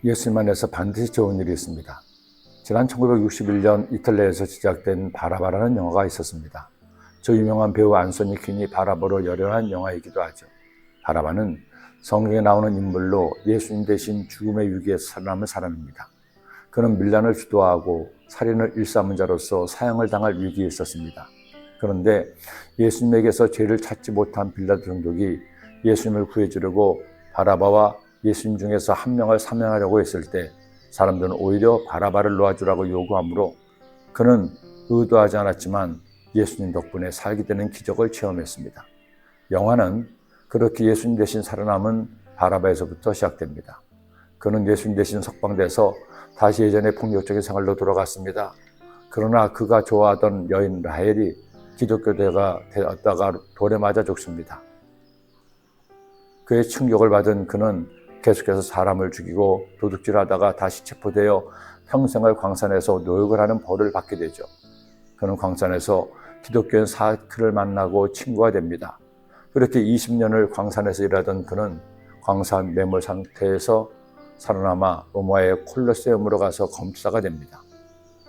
예수님 안에서 반드시 좋은 일이 있습니다. 지난 1961년 이탈리아에서 제작된 바라바라는 영화가 있었습니다. 저 유명한 배우 안소니 퀸이 바라바로 열연한 영화이기도 하죠. 바라바는 성경에 나오는 인물로 예수님 대신 죽음의 위기에서 살아남은 사람입니다. 그는 밀란을 주도하고 살인을 일삼은 자로서 사형을 당할 위기에 있었습니다. 그런데 예수님에게서 죄를 찾지 못한 빌라도 총독이 예수님을 구해주려고 바라바와 예수님 중에서 한 명을 사면하려고 했을 때 사람들은 오히려 바라바를 놓아주라고 요구하므로 그는 의도하지 않았지만 예수님 덕분에 살게 되는 기적을 체험했습니다. 영화는 그렇게 예수님 대신 살아남은 바라바에서부터 시작됩니다. 그는 예수님 대신 석방돼서 다시 예전의 폭력적인 생활로 돌아갔습니다. 그러나 그가 좋아하던 여인 라헬이 기독교대가 되었다가 돌에 맞아 죽습니다. 그의 충격을 받은 그는 계속해서 사람을 죽이고 도둑질하다가 다시 체포되어 평생을 광산에서 노역을 하는 벌을 받게 되죠. 그는 광산에서 기독교인 사크를 만나고 친구가 됩니다. 그렇게 20년을 광산에서 일하던 그는 광산 매몰 상태에서 살아남아 로마의 콜로세움으로 가서 검사가 됩니다.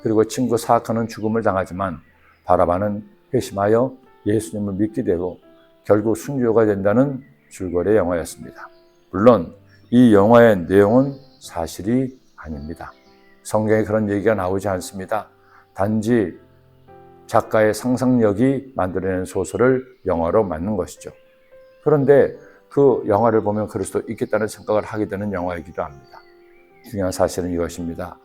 그리고 친구 사크는 죽음을 당하지만 바라바는 회심하여 예수님을 믿게 되고 결국 순교가 된다는 줄거리의 영화였습니다. 물론 이 영화의 내용은 사실이 아닙니다. 성경에 그런 얘기가 나오지 않습니다. 단지 작가의 상상력이 만들어낸 소설을 영화로 만든 것이죠. 그런데 그 영화를 보면 그럴 수도 있겠다는 생각을 하게 되는 영화이기도 합니다. 중요한 사실은 이것입니다.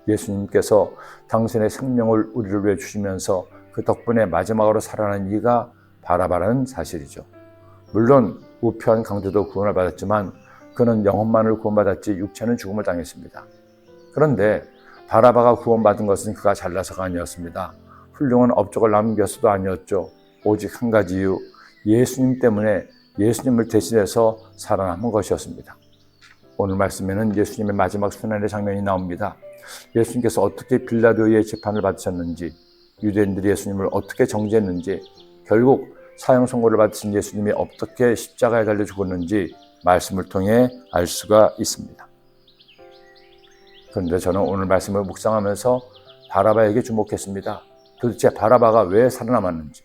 예수님께서 당신의 생명을 우리를 위해 주시면서 그 덕분에 마지막으로 살아난 이가 바라바라는 사실이죠. 물론 우편 강도도 구원을 받았지만 그는 영혼만을 구원받았지 육체는 죽음을 당했습니다. 그런데 바라바가 구원받은 것은 그가 잘나서가 아니었습니다. 훌륭한 업적을 남겼어도 아니었죠. 오직 한 가지 이유, 예수님 때문에 예수님을 대신해서 살아남은 것이었습니다. 오늘 말씀에는 예수님의 마지막 순환의 장면이 나옵니다. 예수님께서 어떻게 빌라도의 재판을 받으셨는지, 유대인들이 예수님을 어떻게 정죄했는지, 결국 사형 선고를 받으신 예수님이 어떻게 십자가에 달려 죽었는지 말씀을 통해 알 수가 있습니다. 그런데 저는 오늘 말씀을 묵상하면서 바라바에게 주목했습니다. 도대체 바라바가 왜 살아남았는지,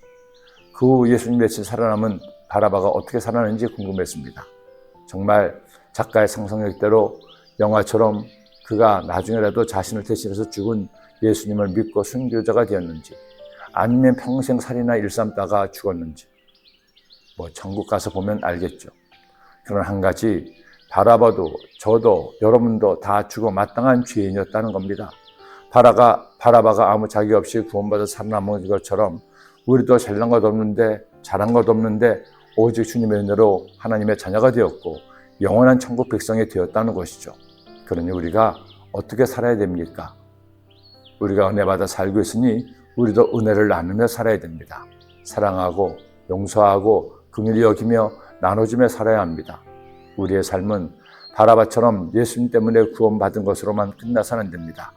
그 후 예수님 대신 살아남은 바라바가 어떻게 살아났는지 궁금했습니다. 정말 작가의 상상력대로 영화처럼 그가 나중에라도 자신을 대신해서 죽은 예수님을 믿고 순교자가 되었는지, 아니면 평생 살인이나 일삼다가 죽었는지, 천국 가서 보면 알겠죠. 그런 한 가지, 바라바도 저도 여러분도 다 죽어 마땅한 죄인이었다는 겁니다. 바라바가 아무 자격 없이 구원받아 살아남은 것처럼 우리도 잘난 것 없는데 잘한 것 없는데 오직 주님의 은혜로 하나님의 자녀가 되었고 영원한 천국 백성이 되었다는 것이죠. 그러니 우리가 어떻게 살아야 됩니까? 우리가 은혜 받아 살고 있으니 우리도 은혜를 나누며 살아야 됩니다. 사랑하고 용서하고 긍휼히 여기며 나눠주며 살아야 합니다. 우리의 삶은 바라바처럼 예수님 때문에 구원받은 것으로만 끝나서는 안 됩니다.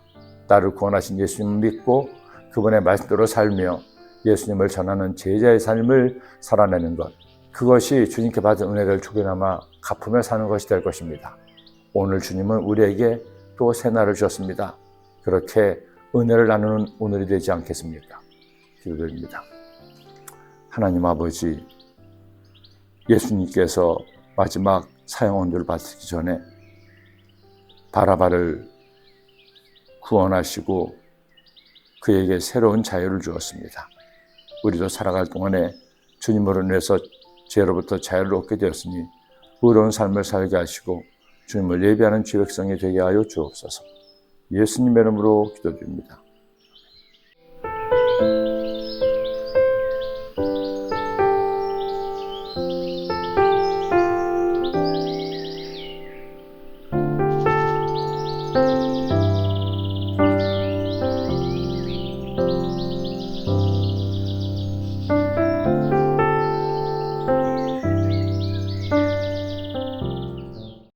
나를 구원하신 예수님을 믿고 그분의 말씀대로 살며 예수님을 전하는 제자의 삶을 살아내는 것, 그것이 주님께 받은 은혜를 주게나마 갚으며 사는 것이 될 것입니다. 오늘 주님은 우리에게 또 새날을 주셨습니다. 그렇게 은혜를 나누는 오늘이 되지 않겠습니까? 기도드립니다. 하나님 아버지, 예수님께서 마지막 사형 언도를 받기 전에 바라바를 구원하시고 그에게 새로운 자유를 주었습니다. 우리도 살아갈 동안에 주님으로 인해서 죄로부터 자유를 얻게 되었으니 의로운 삶을 살게 하시고 주님을 예배하는 죄 백성이 되게 하여 주옵소서. 예수님의 이름으로 기도드립니다.